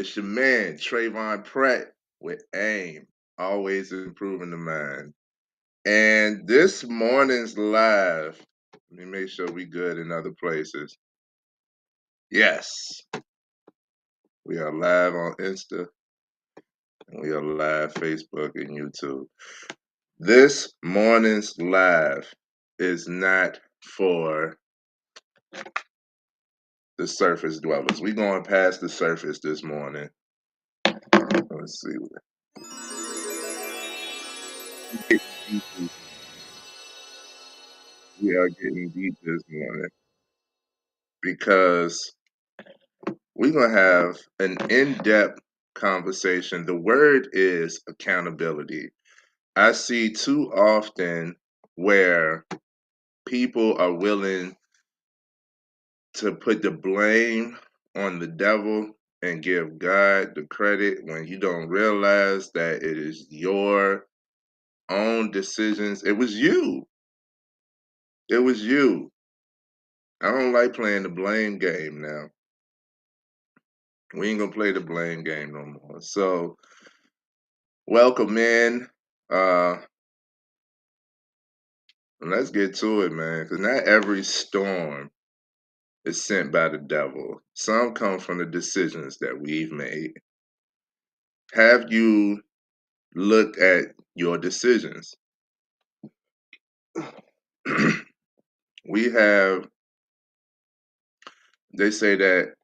It's your man, Trayvon Pratt with AIM, always improving the mind. And this morning's live, let me make sure we good in other places. Yes, we are live on Insta, and we are live Facebook and YouTube. This morning's live is not for the surface dwellers. We're going past the surface this morning. Let's see. We are getting deep this morning because we're going to have an in-depth conversation. The word is accountability. I see too often where people are willing to put the blame on the devil and give God the credit when you don't realize that it is your own decisions. It was you. It was you. I don't like playing the blame game now. We ain't gonna play the blame game no more. So welcome in. Uh let's get to it, man. Because not every storm is sent by the devil. Some come from the decisions that we've made. Have you looked at your decisions? We have, they say that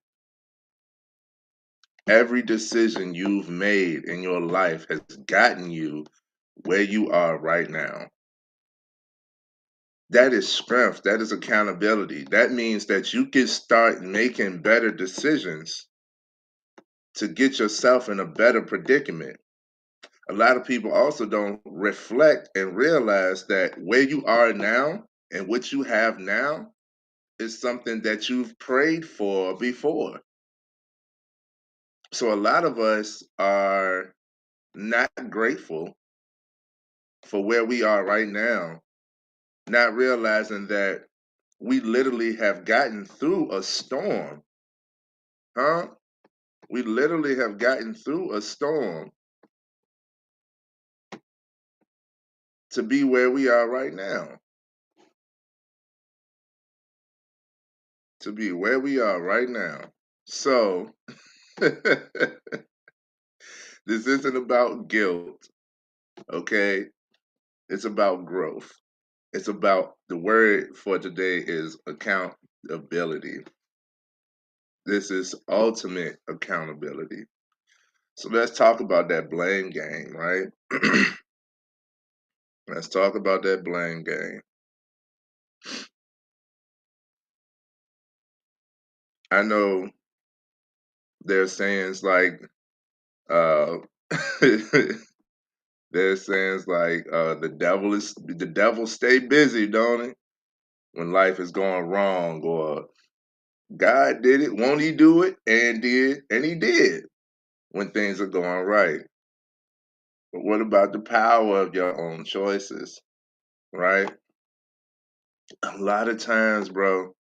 every decision you've made in your life has gotten you where you are right now. That is strength. That is accountability. That means that you can start making better decisions to get yourself in a better predicament. A lot of people also don't reflect and realize that where you are now and what you have now is something that you've prayed for before. So a lot of us are not grateful for where we are right now, not realizing that we literally have gotten through a storm, huh? We literally have gotten through a storm to be where we are right now. To be where we are right now. So, this isn't about guilt, okay? It's about growth. It's about the word for today is accountability. This is ultimate accountability. So let's talk about that blame game, right? Let's talk about that blame game. I know there's sayings like uh there's sayings like the devil stay busy, don't he? When life is going wrong, or God did it, won't he do it? And he did when things are going right. But what about the power of your own choices, right? A lot of times, bro,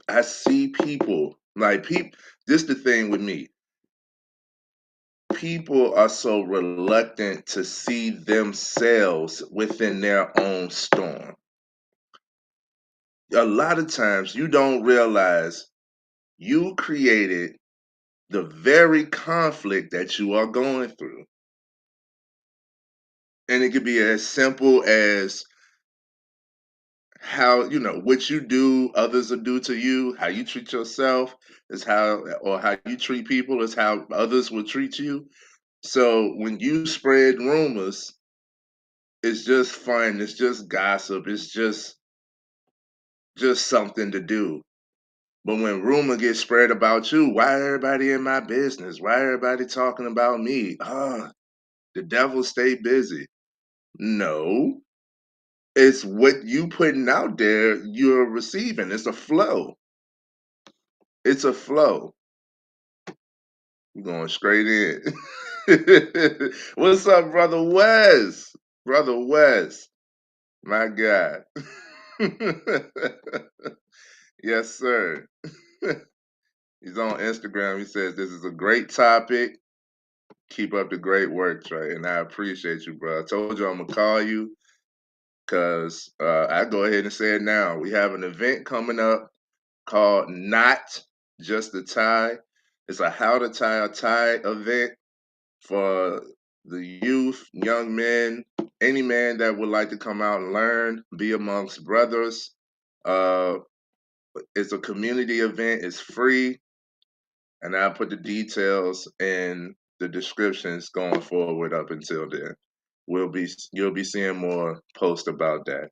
I see people like people. This the thing with me. People are so reluctant to see themselves within their own storm. A lot of times you don't realize you created the very conflict that you are going through. And it could be as simple as how, what you do, others will do to you, how you treat yourself is how, or how you treat people is how others will treat you. So when you spread rumors, it's just fun, it's just gossip, it's just something to do. But when rumor gets spread about you, why everybody in my business? Why everybody talking about me? The devil stay busy. No, it's what you putting out there, you're receiving. It's a flow. It's a flow. We're going straight in. What's up, brother Wes? Brother Wes, my God. Yes, sir. He's on Instagram. He says this is a great topic. Keep up the great work, Trey, and I appreciate you, bro. I told you I'm gonna call you because I go ahead and say it now. We have an event coming up called Not Just a Tie. It's a How to Tie a Tie event for the youth, young men, any man that would like to come out and learn, be amongst brothers. Uh, it's a community event. It's free, and I'll put the details in the descriptions going forward up until then. You'll be seeing more posts about that.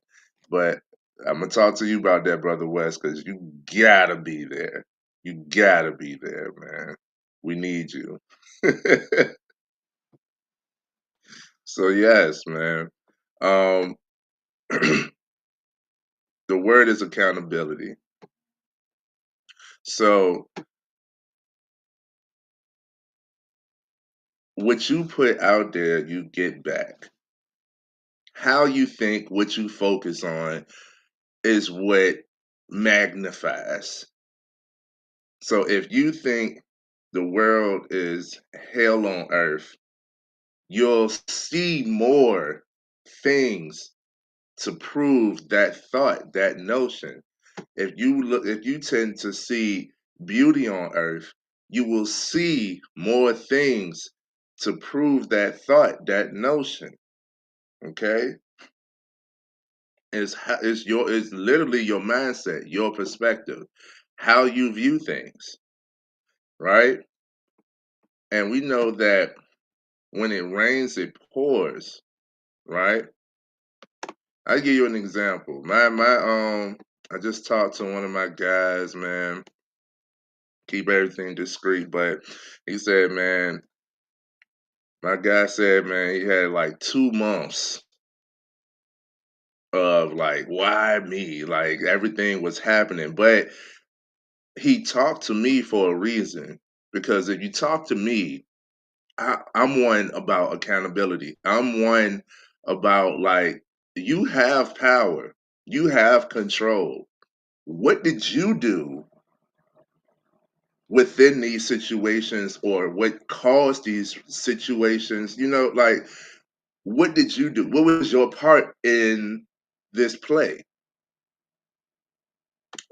But I'm gonna talk to you about that, brother West, because you gotta be there. You gotta be there, man. We need you. So yes, man. Um, the word is accountability. So what you put out there, you get back. How you think, what you focus on, is what magnifies. So if you think the world is hell on earth, you'll see more things to prove that thought, that notion. If you tend to see beauty on earth, you will see more things to prove that thought, that notion. Okay? It's literally your mindset, your perspective, how you view things, right? And we know that when it rains, it pours, right? I give you an example. I just talked to one of my guys, man. Keep everything discreet, but he said, man, my guy said, man, he had like 2 months of like, why me? Like everything was happening. But he talked to me for a reason. Because if you talk to me, I'm one about accountability. I'm one about like, you have power, you have control. What did you do within these situations, or what caused these situations? Like, what did you do? What was your part in this play?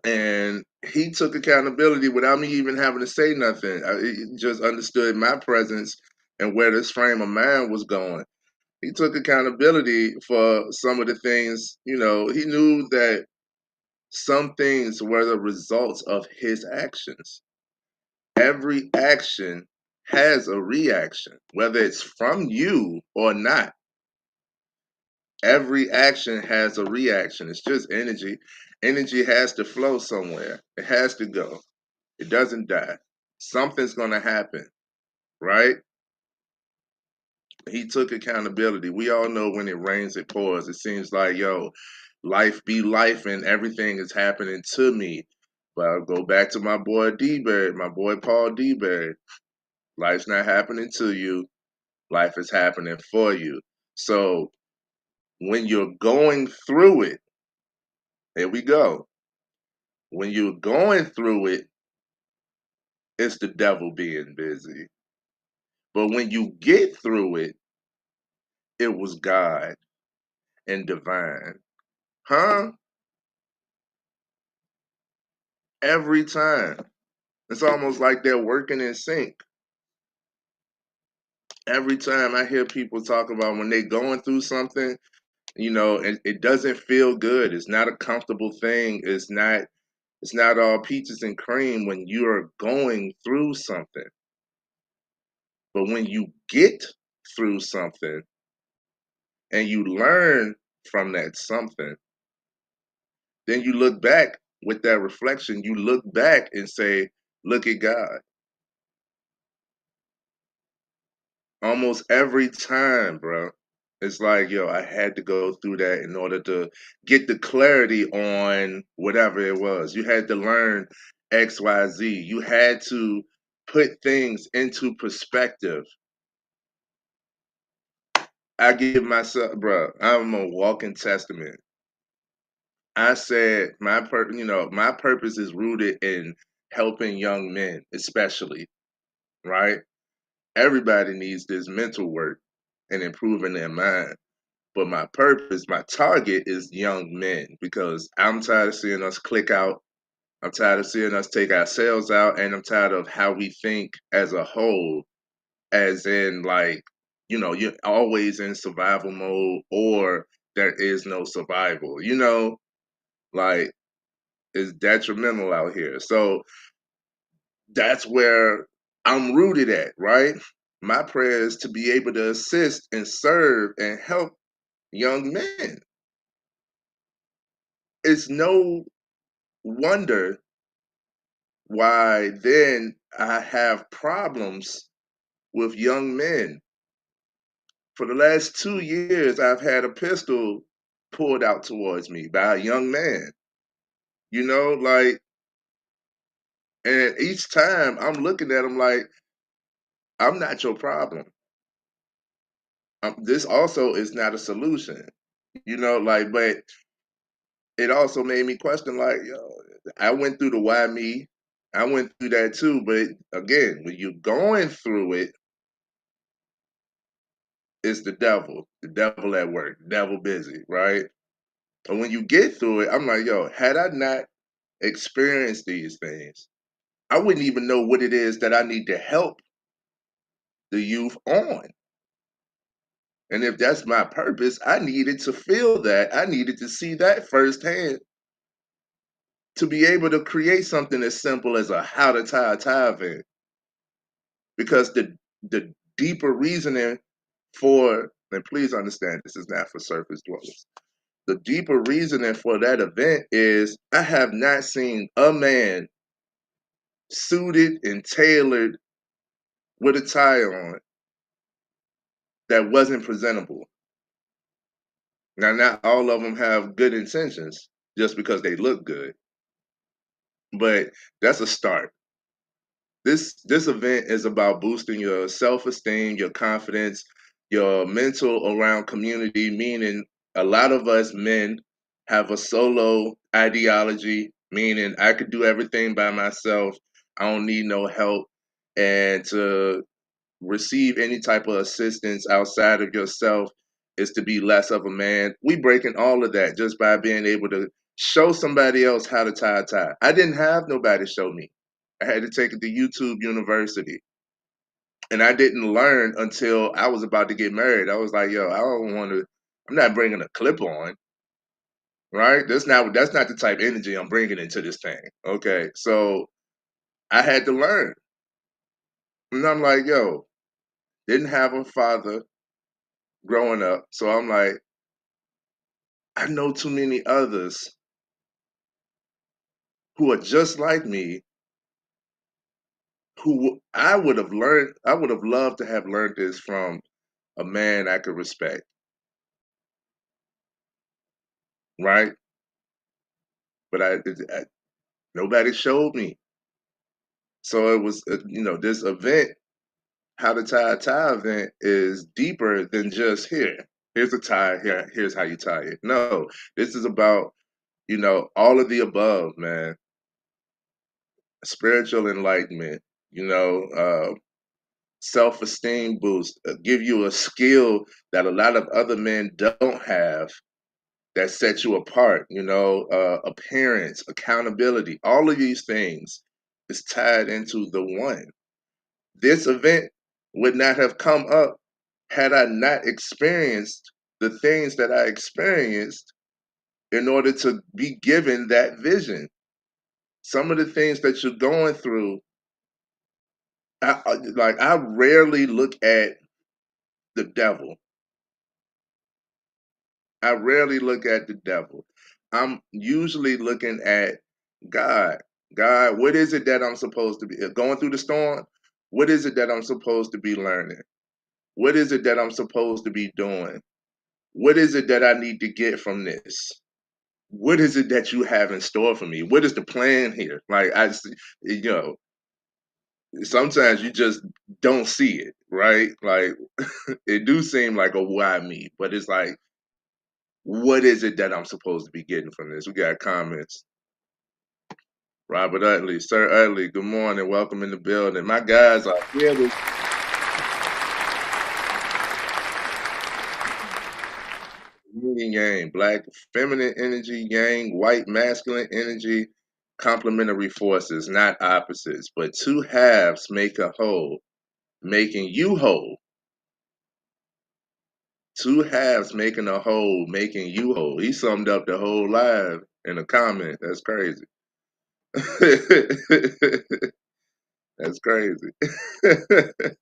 And he took accountability without me even having to say nothing. He just understood my presence and where this frame of mind was going. He took accountability for some of the things. He knew that some things were the results of his actions. Every action has a reaction, whether it's from you or not. Every action has a reaction. It's just energy. Energy has to flow somewhere. It has to go. It doesn't die. Something's going to happen, right? He took accountability. We all know when it rains, it pours. It seems like, yo, life be life and everything is happening to me. But I'll go back to my boy D-Bird, my boy Paul D-Bird. Life's not happening to you. Life is happening for you. So when you're going through it, here we go. When you're going through it, it's the devil being busy. But when you get through it, it was God and divine. Huh? Every time. It's almost like they're working in sync. Every time I hear people talk about when they're going through something, it doesn't feel good. It's not a comfortable thing. It's not all peaches and cream when you are going through something. But when you get through something and you learn from that something, then you look back with that reflection, you look back and say, look at God. Almost every time, bro. It's like, yo, I had to go through that in order to get the clarity on whatever it was. You had to learn XYZ. You had to put things into perspective. I give myself, bro, I'm a walking testament. I said my purpose is rooted in helping young men, especially, right? Everybody needs this mental work and improving their mind. But my purpose, my target is young men because I'm tired of seeing us click out. I'm tired of seeing us take ourselves out, and I'm tired of how we think as a whole, as in like, you're always in survival mode or there is no survival, like it's detrimental out here. So that's where I'm rooted at, right? My prayer is to be able to assist and serve and help young men. It's no wonder why then I have problems with young men. For the last 2 years, I've had a pistol pulled out towards me by a young man, like, and each time I'm looking at him like, I'm not your problem. This also is not a solution, like, but it also made me question, like, yo, I went through the why me. I went through that too. But again, when you're going through it, it's the devil at work, the devil busy, right? But when you get through it, I'm like, yo, had I not experienced these things, I wouldn't even know what it is that I need to help the youth on. And if that's my purpose, I needed to feel that. I needed to see that firsthand to be able to create something as simple as a how to tie a tie event. Because the deeper reasoning for, and please understand this is not for surface dwellers. The deeper reasoning for that event is I have not seen a man suited and tailored with a tie on that wasn't presentable. Now, not all of them have good intentions just because they look good, but that's a start. This event is about boosting your self-esteem, your confidence, your mental around community, meaning a lot of us men have a solo ideology, meaning I could do everything by myself. I don't need no help. And to receive any type of assistance outside of yourself is to be less of a man. We breaking all of that just by being able to show somebody else how to tie a tie. I didn't have nobody show me. I had to take it to YouTube University. And I didn't learn until I was about to get married. I was like, yo, I don't want to, I'm not bringing a clip on, right? That's not the type of energy I'm bringing into this thing. Okay. So I had to learn. And I'm like, yo, didn't have a father growing up. So I'm like, I know too many others who are just like me, who I would have loved to have learned this from a man I could respect, right? But nobody showed me. So it was, this event, how to tie a tie event is deeper than just here. Here's a tie, here's how you tie it. No, this is about, all of the above, man. Spiritual enlightenment, self-esteem boost, give you a skill that a lot of other men don't have that sets you apart, appearance, accountability, all of these things is tied into the one. This event would not have come up had I not experienced the things that I experienced in order to be given that vision. Some of the things that you're going through, I rarely look at the devil. I rarely look at the devil. I'm usually looking at God. God, what is it that I'm supposed to be going through the storm? What is it that I'm supposed to be learning? What is it that I'm supposed to be doing? What is it that I need to get from this? What is it that you have in store for me? What is the plan here? Like you know, sometimes you just don't see it, right? Like it do seem like a why me, but it's like, what is it that I'm supposed to be getting from this? We got comments. Robert Utley, Sir Utley, good morning. Welcome in the building. My guys are here this yin and yang, black feminine energy, yang, white masculine energy, complementary forces, not opposites, but two halves make a whole, making you whole. Two halves making a whole, making you whole. He summed up the whole live in a comment. That's crazy. That's crazy. But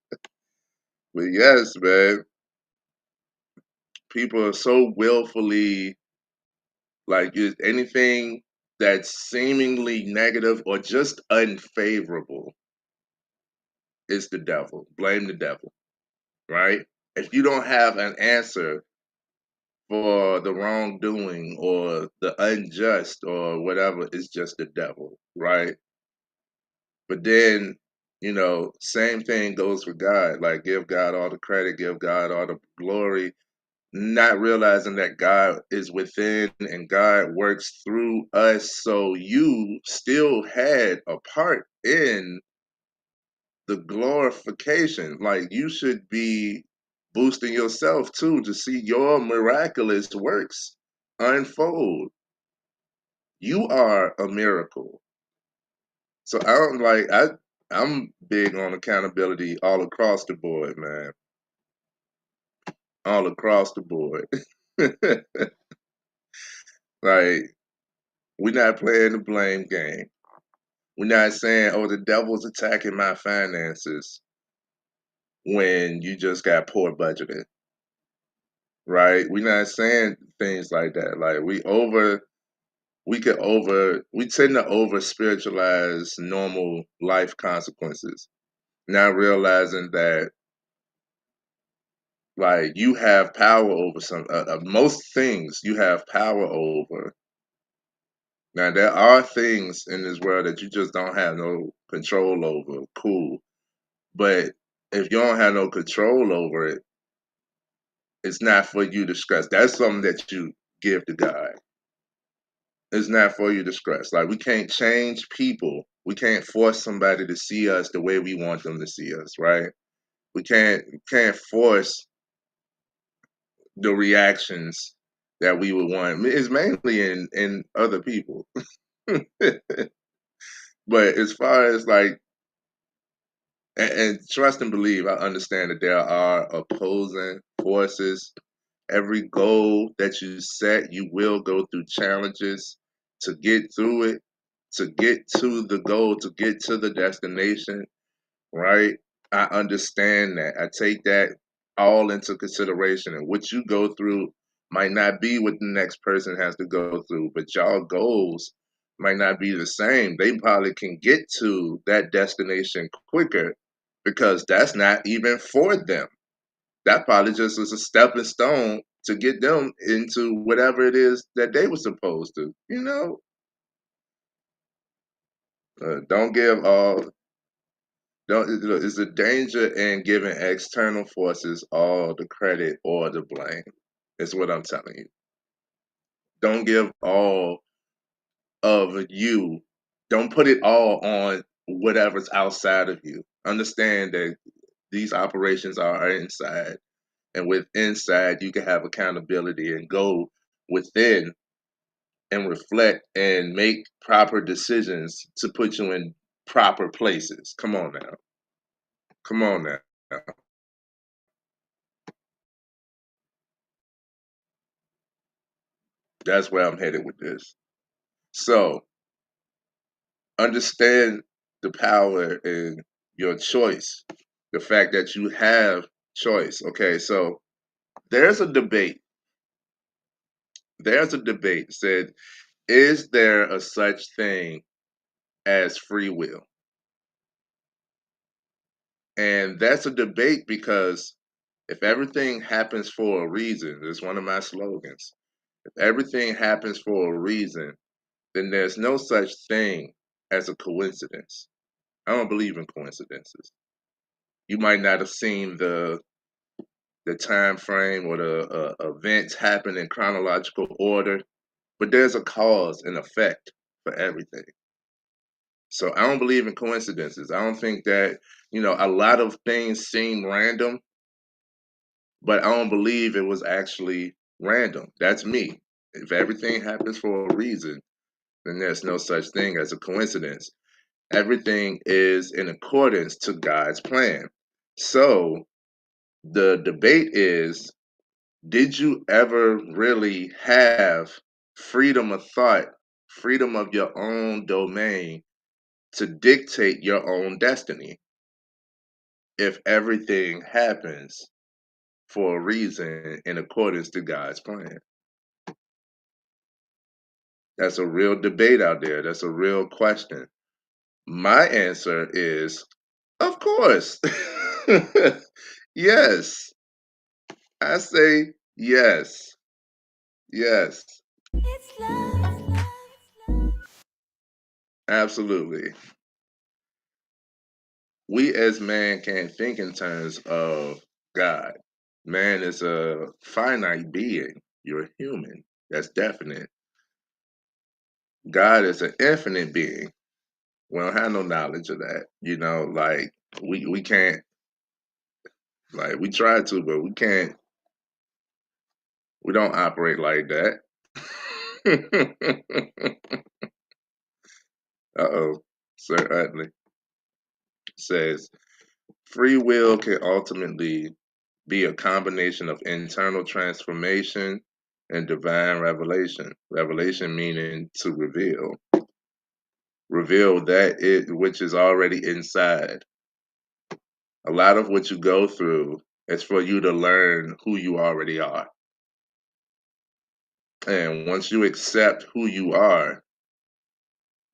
yes, man, people are so willfully like anything that's seemingly negative or just unfavorable is the devil. Blame the devil, right? If you don't have an answer for the wrongdoing or the unjust or whatever, it's just the devil, right? But then, same thing goes for God. Like, give God all the credit, give God all the glory, not realizing that God is within and God works through us. So you still had a part in the glorification. Like, you should be boosting yourself too to see your miraculous works unfold. You are a miracle. So I don't like I'm big on accountability all across the board, man. All across the board. Like, we're not playing the blame game. We're not saying, oh, the devil's attacking my finances when you just got poor budgeting, right? We're not saying things like that. Like, we tend to over spiritualize normal life consequences, not realizing that like you have power over most things you have power over. Now there are things in this world that you just don't have no control over. Cool. But if you don't have no control over it, it's not for you to stress. That's something that you give to God. It's not for you to stress. Like, we can't change people. We can't force somebody to see us the way we want them to see us, right? We can't force the reactions that we would want. It's mainly in other people. But as far as like and trust and believe, I understand that there are opposing forces. Every goal that you set, you will go through challenges to get through it, to get to the goal, to get to the destination, right? I understand that. I take that all into consideration. And what you go through might not be what the next person has to go through, but y'all goals might not be the same. They probably can get to that destination quicker because that's not even for them. That probably just is a stepping stone to get them into whatever it is that they were supposed to. Don't give all. Don't. It's a danger in giving external forces all the credit or the blame. Is what I'm telling you. Don't give all of you. Don't put it all on whatever's outside of you. Understand that these operations are inside, and with inside, you can have accountability and go within and reflect and make proper decisions to put you in proper places. Come on now. Come on now. That's where I'm headed with this. So understand the power in your choice, the fact that you have choice. Okay, so there's a debate. There's a debate said, is there a such thing as free will? And that's a debate because if everything happens for a reason, it's one of my slogans. If everything happens for a reason, then there's no such thing as a coincidence. I don't believe in coincidences. You might not have seen the time frame or the events happen in chronological order, but there's a cause and effect for everything. So I don't believe in coincidences. I don't think that, a lot of things seem random, but I don't believe it was actually random. That's me. If everything happens for a reason, then there's no such thing as a coincidence. Everything is in accordance to God's plan. So the debate is, did you ever really have freedom of thought, freedom of your own domain to dictate your own destiny if everything happens for a reason in accordance to God's plan? That's a real debate out there. That's a real question. My answer is, of course. Yes. I say yes. Yes. It's love. Absolutely. We as man can't think in terms of God. Man is a finite being. You're a human. That's definite. God is an infinite being. We don't have no knowledge of that. Like we can't, like, we try to, but we can't, we don't operate like that. Uh-oh. Sir Utley says free will can ultimately be a combination of internal transformation and divine revelation. Revelation meaning to reveal. Reveal that which is already inside. A lot of what you go through is for you to learn who you already are. And once you accept who you are,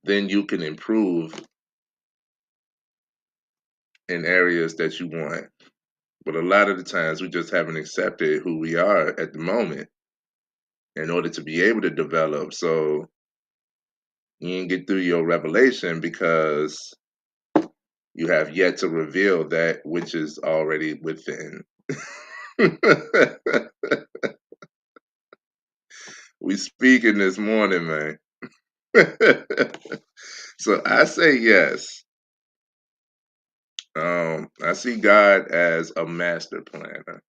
then you can improve in areas that you want. But a lot of the times we just haven't accepted who we are at the moment in order to be able to develop. So you didn't get through your revelation because you have yet to reveal that which is already within. We speaking this morning, man. So I say yes. I see God as a master planner.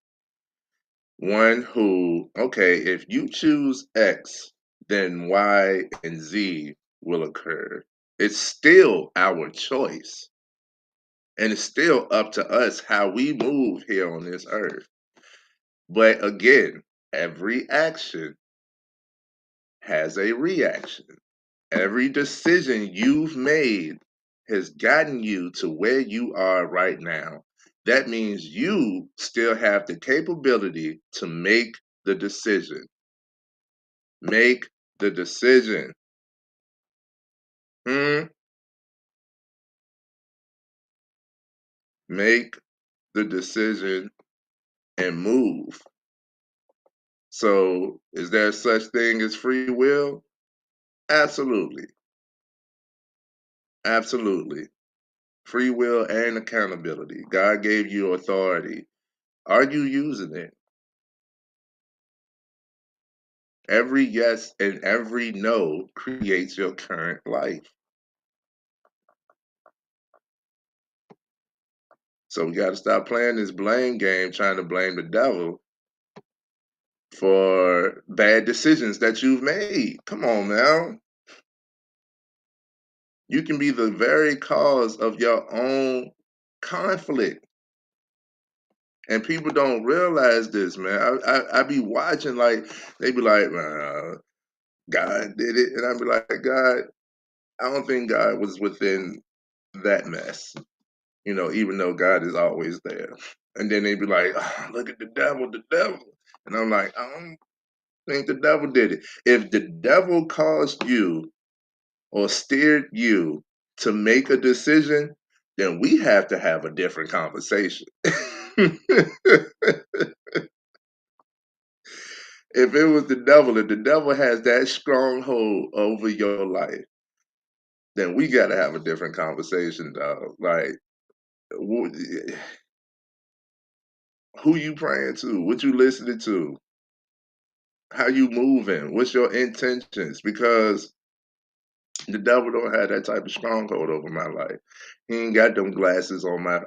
One who, okay, if you choose X, then Y and Z will occur. It's still our choice. And it's still up to us how we move here on this earth. But again, every action has a reaction. Every decision you've made has gotten you to where you are right now. That means you still have the capability to make the decision. Make the decision. Hmm? Make the decision and move. So, is there such thing as free will? Absolutely. Absolutely. Free will and accountability. God gave you authority. Are you using it? Every yes and every no creates your current life. So we got to stop playing this blame game, trying to blame the devil for bad decisions that you've made. Come on now. You can be the very cause of your own conflict. And people don't realize this, man. I be watching, like, they be like, God did it. And I be like, God, I don't think God was within that mess, even though God is always there. And then they be like, look at the devil, the devil. And I'm like, I don't think the devil did it. If the devil caused you or steered you to make a decision, then we have to have a different conversation. If it was the devil, if the devil has that stronghold over your life, then we got to have a different conversation, dog. Like, who you praying to? What you listening to? How you moving? What's your intentions? Because The devil don't have that type of stronghold over my life. He ain't got them glasses on my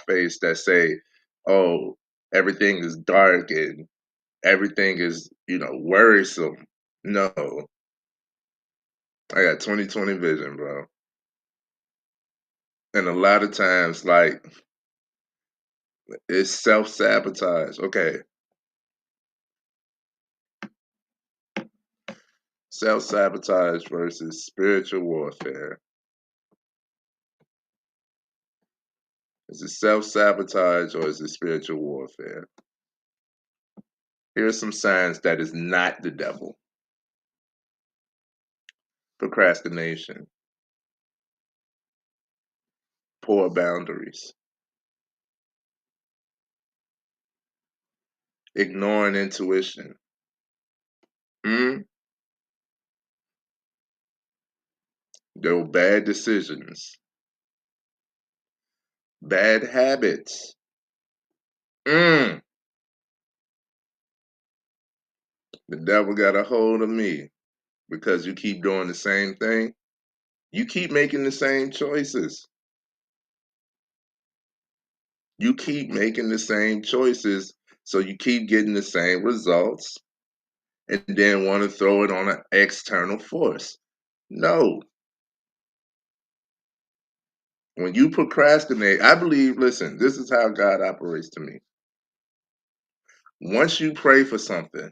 face that say, "Oh, everything is dark and everything is worrisome." No, I got 20/20 vision, bro. And a lot of times, like it's self sabotage. Okay, self sabotage versus spiritual warfare. Is it self sabotage or is it spiritual warfare? Here are some signs that is not the devil. Procrastination, poor boundaries, ignoring intuition, mm, there were bad decisions, bad habits. Mm, the devil got a hold of me because you keep doing the same thing. You keep making the same choices. You keep making the same choices, so you keep getting the same results and then want to throw it on an external force. No. When you procrastinate, I believe, listen, this is how God operates to me. Once you pray for something,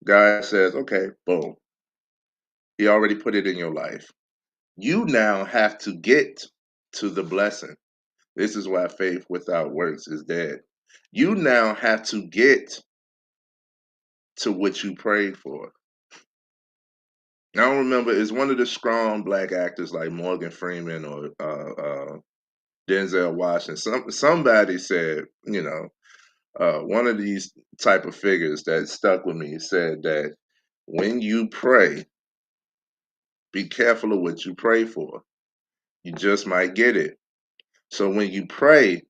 God says, okay, boom. He already put it in your life. You now have to get to the blessing. This is why faith without works is dead. You now have to get to what you prayed for. I don't remember, it's one of the strong black actors like Morgan Freeman or Denzel Washington. Somebody said, one of these type of figures that stuck with me said that when you pray, be careful of what you pray for. You just might get it. So when you pray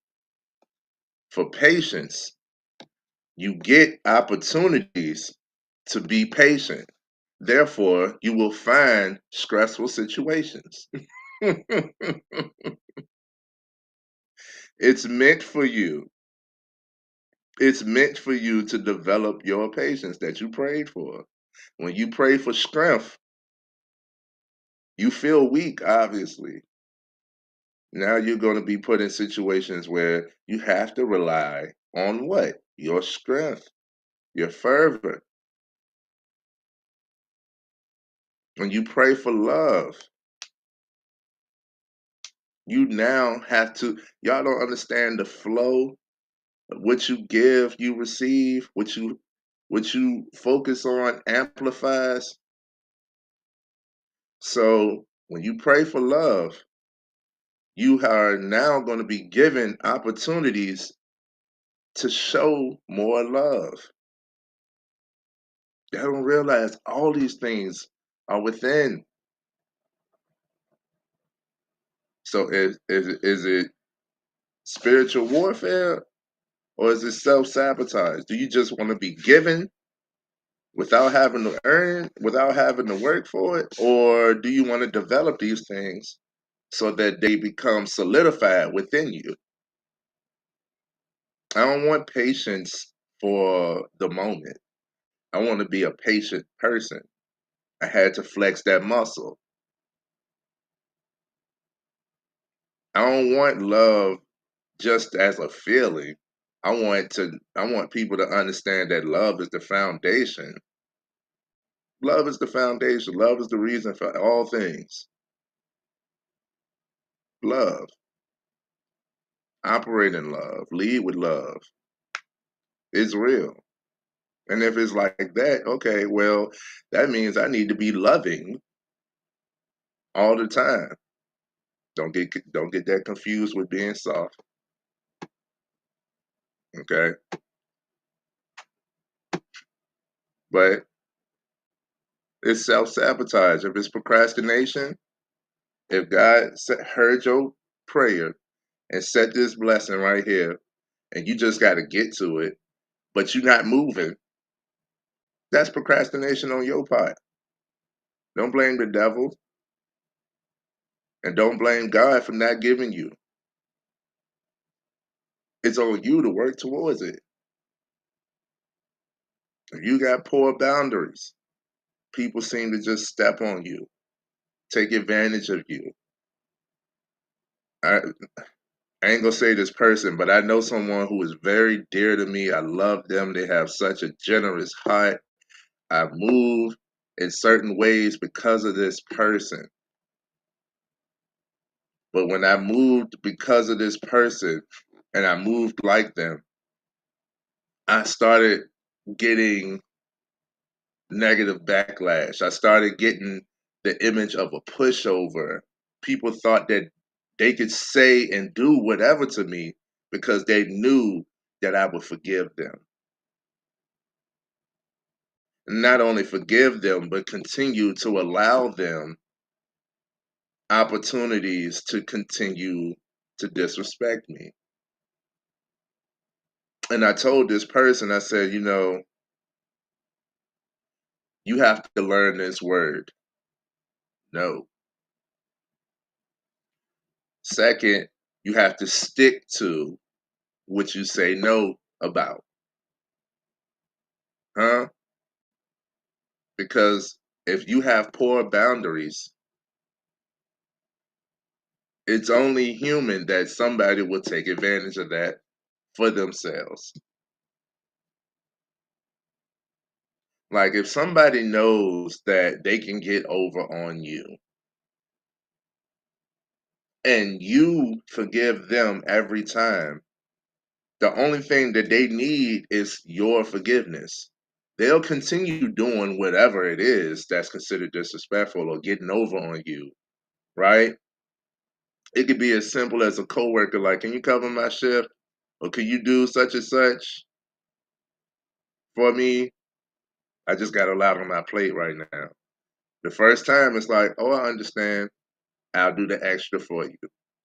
for patience, you get opportunities to be patient. Therefore, you will find stressful situations. It's meant for you. It's meant for you to develop your patience that you prayed for. When you pray for strength, you feel weak, obviously. Now you're going to be put in situations where you have to rely on what? Your strength, your fervor. When you pray for love, you now have to, y'all don't understand the flow. What you give, you receive. What you focus on amplifies. So when you pray for love, you are now going to be given opportunities to show more love. They don't realize all these things are within. So is it spiritual warfare or is it self sabotage? Do you just want to be given without having to earn, without having to work for it? Or do you want to develop these things so that they become solidified within you? I don't want patience for the moment. I want to be a patient person. I had to flex that muscle. I don't want love just as a feeling. I want people to understand that love is the foundation. Love is the foundation. Love is the reason for all things. Love. Operate in love. Lead with love. It's real. And if it's like that, okay, well, that means I need to be loving all the time. Don't get that confused with being soft. Okay. But it's self-sabotage. If it's procrastination, if God heard your prayer and set this blessing right here, and you just got to get to it, but you're not moving, That's procrastination on your part. Don't blame the devil and don't blame God for not giving you. It's on you to work towards it. If you got poor boundaries, people seem to just step on you, take advantage of you. I, I ain't gonna say this person, but I know someone who is very dear to me. I love them. They have such a generous heart. I move in certain ways because of this person. But when I moved because of this person and I moved like them, I started getting negative backlash. I started getting the image of a pushover. People thought that they could say and do whatever to me because they knew that I would forgive them. And not only forgive them, but continue to allow them opportunities to continue to disrespect me. And I told this person, I said, you have to learn this word, no. Second, you have to stick to what you say no about, huh? Because if you have poor boundaries, it's only human that somebody will take advantage of that for themselves. Like if somebody knows that they can get over on you and you forgive them every time, the only thing that they need is your forgiveness. They'll continue doing whatever it is that's considered disrespectful or getting over on you, right? It could be as simple as a coworker, like, can you cover my shift? Or can you do such and such for me? I just got a lot on my plate right now. The first time it's like, oh, I understand. I'll do the extra for you.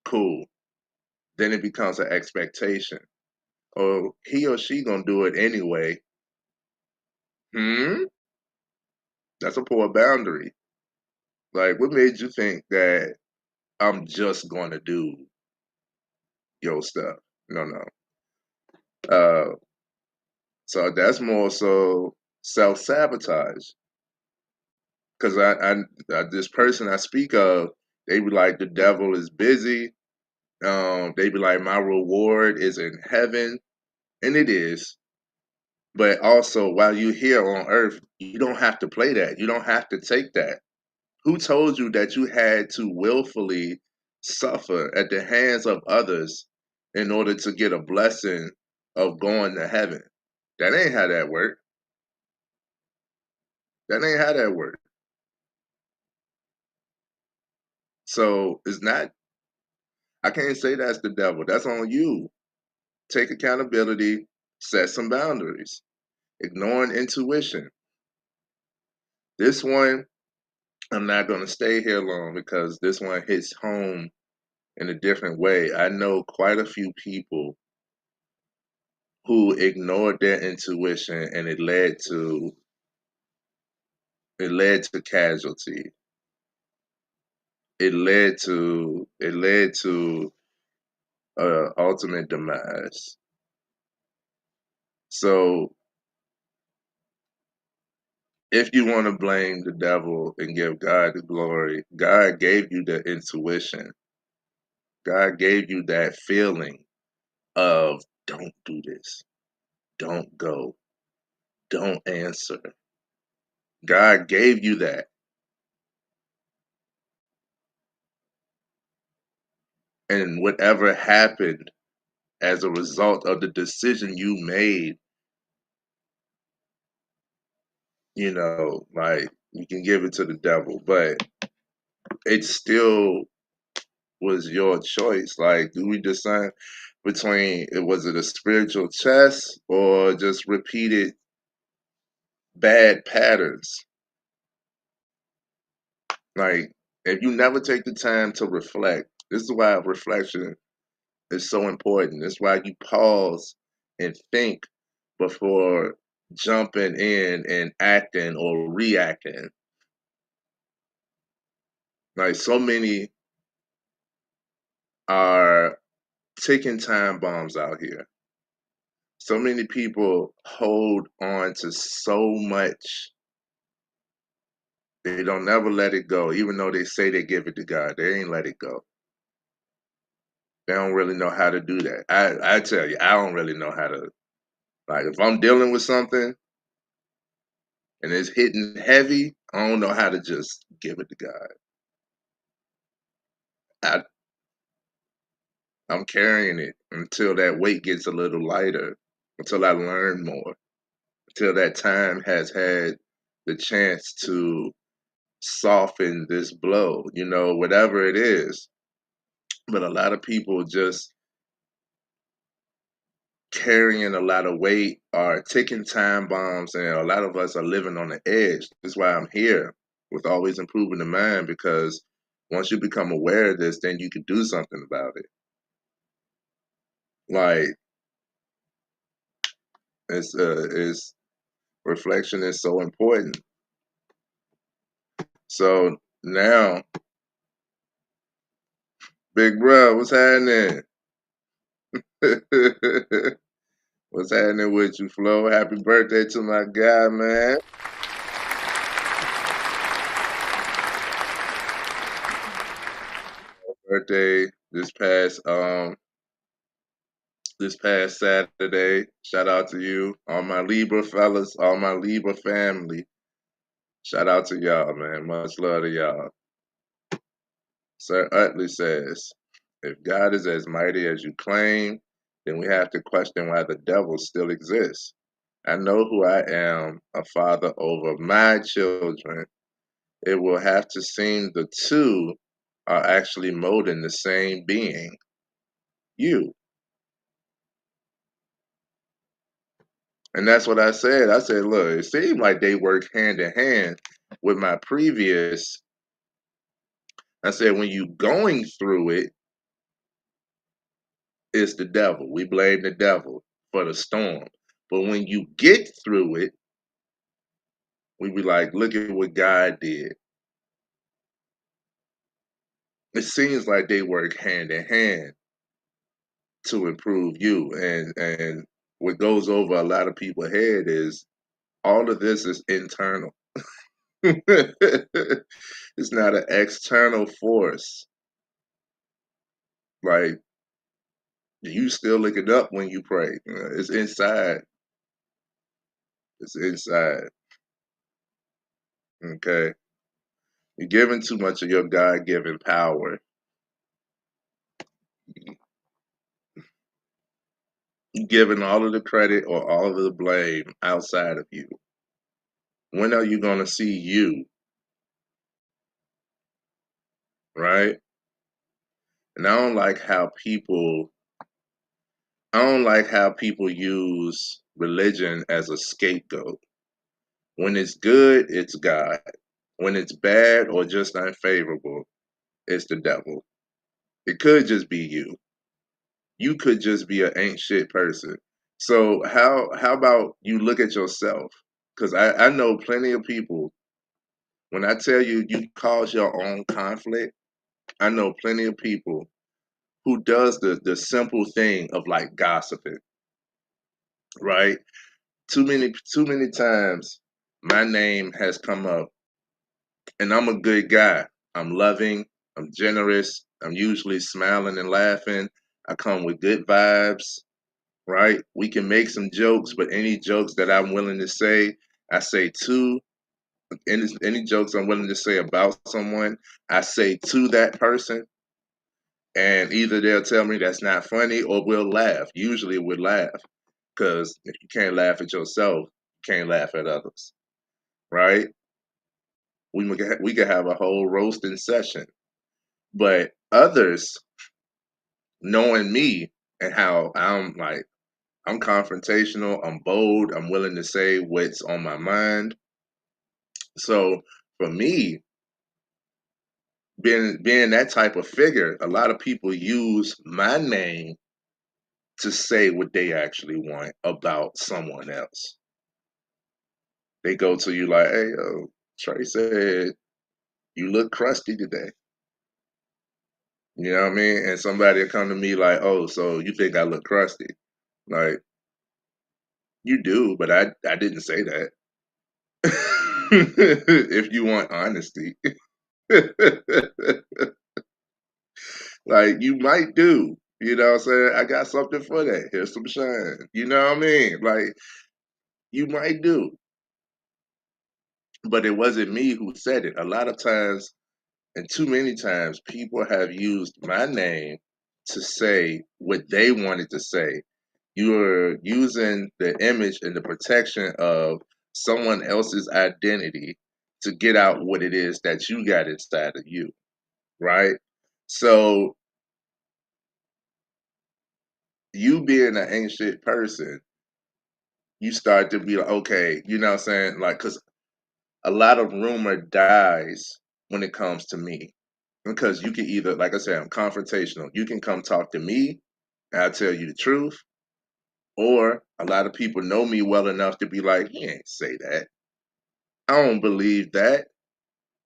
Cool. Then it becomes an expectation. Oh, he or she gonna do it anyway. Hmm? That's a poor boundary. Like, what made you think that I'm just gonna do your stuff? No, no. So that's more so self-sabotage. Because this person I speak of, they be like, the devil is busy. They be like, my reward is in heaven, and it is. But also, while you're here on earth, you don't have to play that. You don't have to take that. Who told you that you had to willfully suffer at the hands of others in order to get a blessing of going to heaven? That ain't how that work. That ain't how that work. So it's not, I can't say that's the devil. That's on you. Take accountability, set some boundaries. Ignoring intuition. This one, I'm not going to stay here long because this one hits home in a different way. I know quite a few people who ignored their intuition and it led to casualty. It led to ultimate demise. So if you want to blame the devil and give God the glory, God gave you the intuition. God gave you that feeling of don't do this, don't go, don't answer. God gave you that. And whatever happened as a result of the decision you made, like you can give it to the devil, but it still was your choice. Like, do we decide between was it a spiritual chess or just repeated bad patterns? Like, if you never take the time to reflect, this is why reflection is so important. It's why you pause and think before jumping in and acting or reacting. Like so many are ticking time bombs out here. So many people hold on to so much. They don't never let it go, even though they say they give it to God. They ain't let it go. They don't really know how to do that. I tell you, I don't really know how to, like, if I'm dealing with something and it's hitting heavy, I don't know how to just give it to God. I I'm carrying it until that weight gets a little lighter, until I learn more, until that time has had the chance to soften this blow, whatever it is. But a lot of people just carrying a lot of weight are ticking time bombs, and a lot of us are living on the edge. That's why I'm here with Always Improving the Mind, because once you become aware of this, then you can do something about it. Like it's reflection is so important. So now, big bro, what's happening? What's happening with you, Flo? Happy birthday to my guy, man. Birthday this past Saturday. Shout out to you, all my Libra fellas, all my Libra family. Shout out to y'all, man. Much love to y'all. Sir Utley says, if God is as mighty as you claim, then we have to question why the devil still exists. I know who I am, a father over my children. It will have to seem the two are actually molding the same being, you. And that's what I said. I said, look, it seemed like they work hand in hand with my previous. I said, when you going through it, it's the devil. We blame the devil for the storm. But when you get through it, we be like, look at what God did. It seems like they work hand in hand to improve you. And what goes over a lot of people's head is all of this is internal. It's not an external force. Like you still look it up when you pray. It's inside. It's inside. Okay. You're giving too much of your God given power. You're giving all of the credit or all of the blame outside of you. When are you gonna see you? Right? And I don't like how people use religion as a scapegoat. When it's good, it's God. When it's bad or just unfavorable, it's the devil. It could just be you. You could just be an ain't shit person. So how about you look at yourself? Because I know plenty of people. When I tell you you cause your own conflict, I know plenty of people who does the simple thing of like gossiping, right? Too many times my name has come up, and I'm a good guy. I'm loving, I'm generous, I'm usually smiling and laughing. I come with good vibes, right? We can make some jokes, but any jokes that I'm willing to say, I say to any jokes I'm willing to say about someone, I say to that person, and either they'll tell me that's not funny or we'll laugh. Usually we'll laugh because if you can't laugh at yourself, you can't laugh at others, right? We could have a whole roasting session, but others knowing me and how I'm like I'm confrontational, I'm bold, I'm willing to say what's on my mind. So for me, being that type of figure, a lot of people use my name to say what they actually want about someone else. They go to you like, "Hey, Trey said you look crusty today." You know what I mean? And somebody will come to me like, "Oh, so you think I look crusty?" Like, you do, but I didn't say that. If you want honesty. Like, you might do. You know what I'm saying? I got something for that. Here's some shine. You know what I mean? Like, you might do. But it wasn't me who said it. A lot of times, and too many times, people have used my name to say what they wanted to say. You're using the image and the protection of someone else's identity to get out what it is that you got inside of you, right? So you being an ancient person, you start to be like, okay, you know what I'm saying? Like, because a lot of rumor dies when it comes to me. Because you can either, like I said, I'm confrontational. You can come talk to me, and I'll tell you the truth. Or a lot of people know me well enough to be like, he ain't say that. I don't believe that.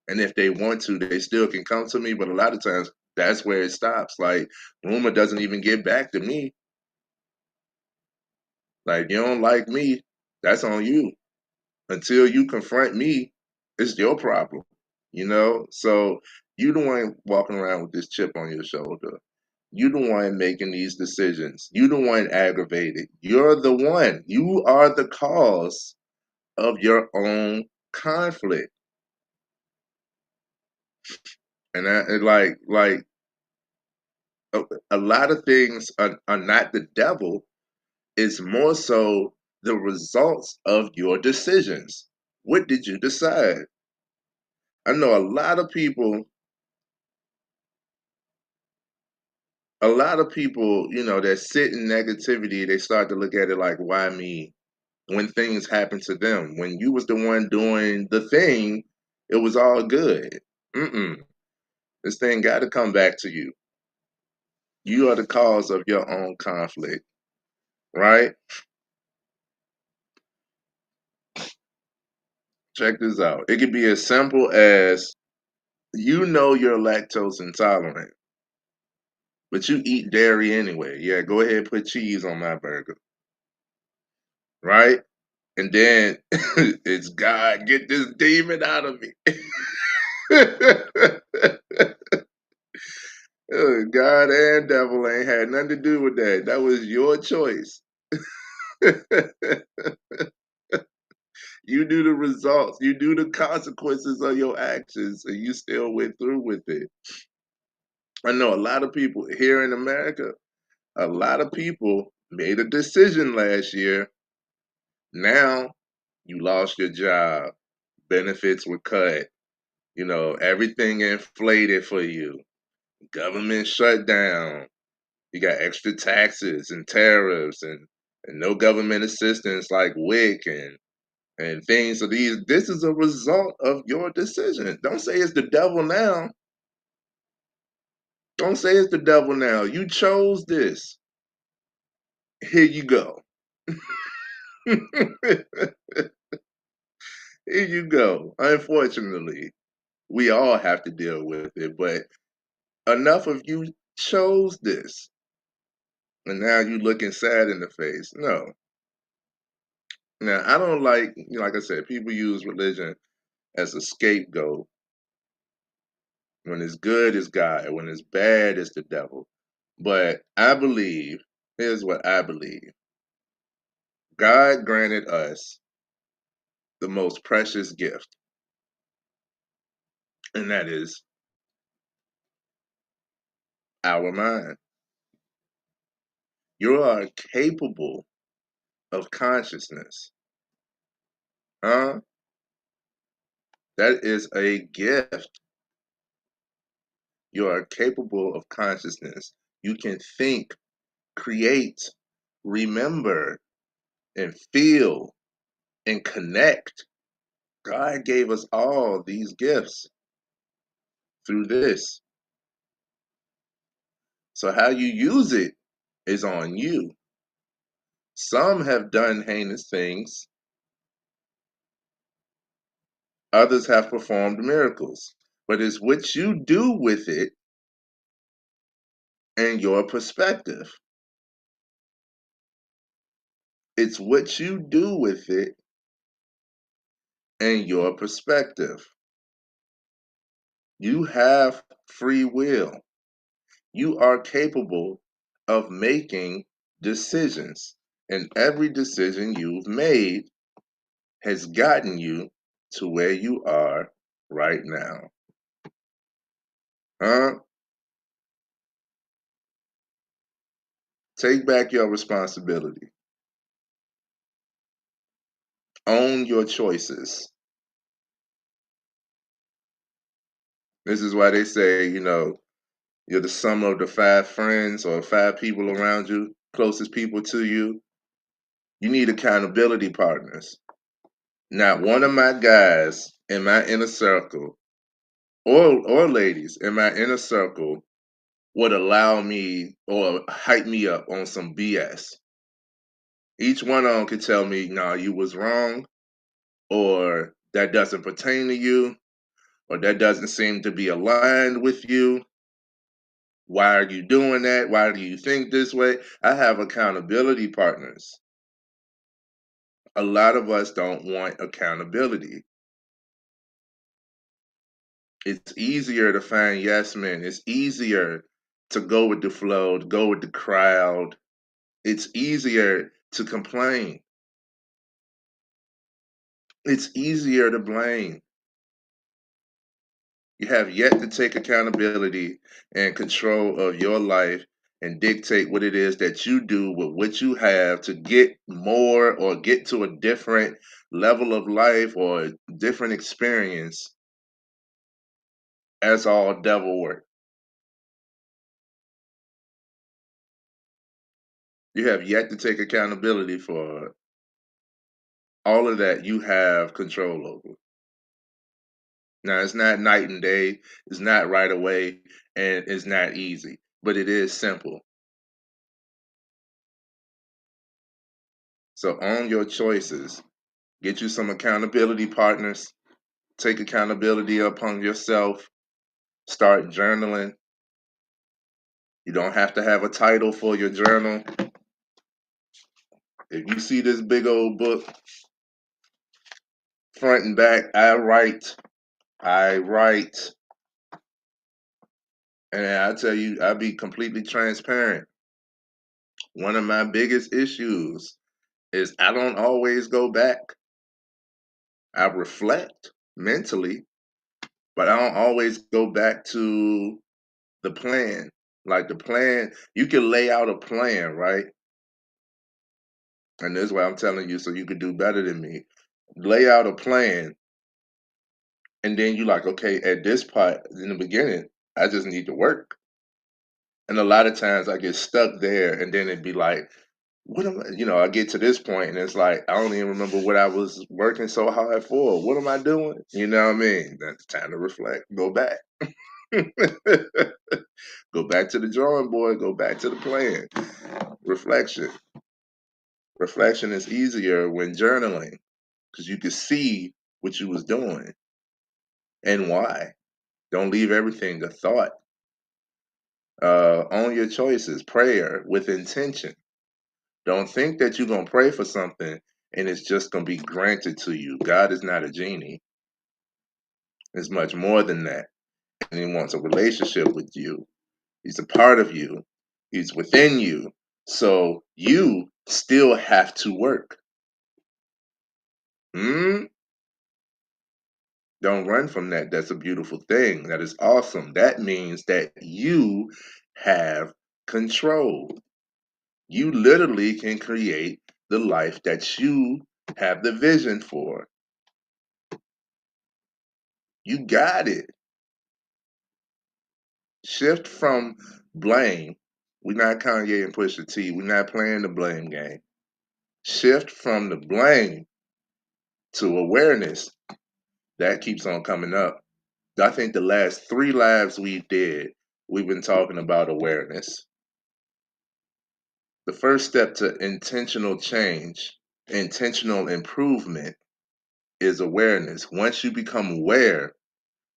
And if they want to, they still can come to me. But a lot of times, that's where it stops. Like, rumor doesn't even get back to me. Like, you don't like me, that's on you. Until you confront me, it's your problem. You know? So you the one walking around with this chip on your shoulder. You the one making these decisions. You the one aggravated. You're the one. You are the cause of your own conflict. And like a lot of things are not the devil. It's more so the results of your decisions. What did you decide? I know a lot of people, that sit in negativity, they start to look at it like, why me? When things happen to them. When you was the one doing the thing, it was all good. Mm-mm. This thing got to come back to you. You are the cause of your own conflict, right? Check this out. It could be as simple as you're lactose intolerant, but you eat dairy anyway. Yeah, go ahead and put cheese on my burger, right? And then it's God, get this demon out of me. God and devil ain't had nothing to do with that. That was your choice. You knew the results. You knew the consequences of your actions, and you still went through with it. I know a lot of people here in America, a lot of people made a decision last year. Now you lost your job. Benefits were cut. Everything inflated for you. Government shut down. You got extra taxes and tariffs and no government assistance like WIC and things. So this is a result of your decision. Don't say it's the devil now. Don't say it's the devil now. You chose this. Here you go. Here you go. Unfortunately, we all have to deal with it, but enough of you chose this. And now you looking sad in the face. No. Now, I don't like I said, people use religion as a scapegoat. When it's good, it's God. When it's bad, it's the devil. But here's what I believe. God granted us the most precious gift, and that is our mind. You are capable of consciousness. Huh? That is a gift. You are capable of consciousness. You can think, create, remember, and feel and connect. God gave us all these gifts through this. So how you use it is on you. Some have done heinous things, Others have performed miracles. But it's what you do with it and your perspective. It's what you do with it and your perspective. You have free will. You are capable of making decisions. And every decision you've made has gotten you to where you are right now. Huh? Take back your responsibility. Own your choices. This is why they say, you're the sum of the five friends or five people around you, closest people to you. You need accountability partners. Not one of my guys in my inner circle or ladies in my inner circle would allow me or hype me up on some BS. Each one of them could tell me, nah, you was wrong, or that doesn't pertain to you, or that doesn't seem to be aligned with you. Why are you doing that? Why do you think this way? I have accountability partners. A lot of us don't want accountability. It's easier to find yes men. It's easier to go with the flow, to go with the crowd. It's easier to complain. It's easier to blame. You have yet to take accountability and control of your life and dictate what it is that you do with what you have to get more or get to a different level of life or different experience. That's all devil work. You have yet to take accountability for all of that you have control over. Now, it's not night and day, it's not right away, and it's not easy, but it is simple. So own your choices. Get you some accountability partners. Take accountability upon yourself. Start journaling. You don't have to have a title for your journal. If you see this big old book, front and back, I write. And I tell you, I'll be completely transparent. One of my biggest issues is I don't always go back. I reflect mentally, but I don't always go back to the plan. Like the plan, you can lay out a plan, right? And this is why I'm telling you so you could do better than me. Lay out a plan, and then you like, okay, at this part in the beginning, I just need to work. And a lot of times I get stuck there, and then it'd be like, what am I, I get to this point, and it's like, I don't even remember what I was working so hard for. What am I doing? You know what I mean? That's time to reflect. Go back. Go back to the drawing board. Go back to the plan. Reflection. Reflection is easier when journaling because you can see what you was doing and why. Don't leave everything to thought. Own your choices. Prayer with intention. Don't think that you're gonna pray for something and it's just gonna be granted to you. God is not a genie. It's much more than that. And He wants a relationship with you. He's a part of you. He's within you. So you still have to work. Hmm? Don't run from that. That's a beautiful thing. That is awesome. That means that you have control. You literally can create the life that you have the vision for. You got it. Shift from blame. We're not Kanye and Pusha T. We're not playing the blame game. Shift from the blame to awareness. That keeps on coming up. I think the last 3 lives we did, we've been talking about awareness. The first step to intentional change, intentional improvement is awareness. Once you become aware,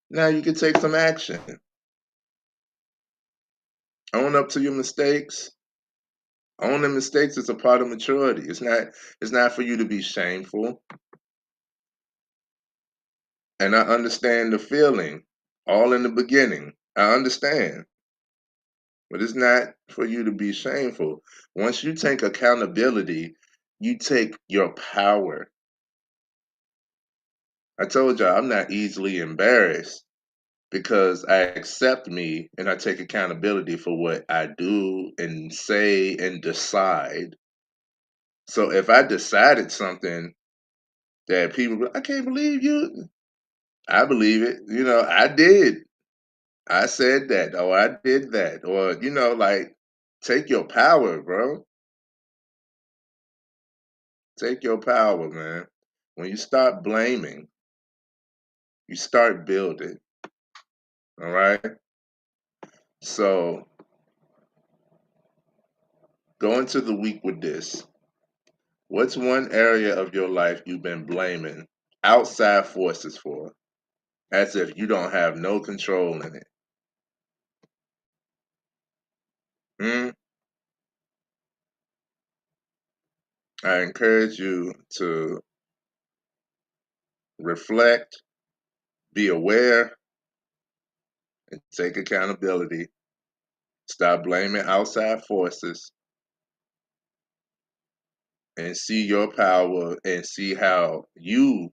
now you can take some action. Own up to your mistakes. Owning mistakes is a part of maturity. It's not for you to be shameful. And I understand the feeling all in the beginning. I understand. But it's not for you to be shameful. Once you take accountability, you take your power. I told y'all I'm not easily embarrassed because I accept me and I take accountability for what I do and say and decide. So if I decided something that people, I can't believe you, I believe it. I did. I said that, or I did that, or like take your power, bro. Take your power, man. When you start blaming, you start building. All right. So go into the week with this. What's one area of your life you've been blaming outside forces for, as if you don't have no control in it? Hmm? I encourage you to reflect, be aware, and take accountability. Stop blaming outside forces and see your power and see how you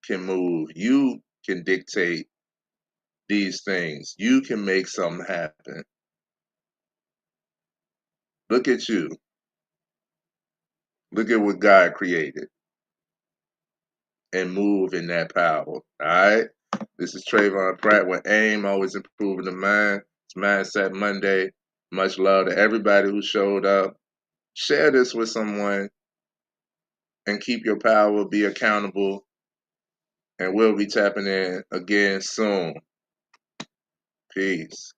can move. You can dictate these things. You can make something happen. Look at you. Look at what God created and move in that power. All right. This is Trayvon Pratt with AIM, always improving the mind. It's Mindset Monday. Much love to everybody who showed up. Share this with someone and keep your power, be accountable, and we'll be tapping in again soon. Peace.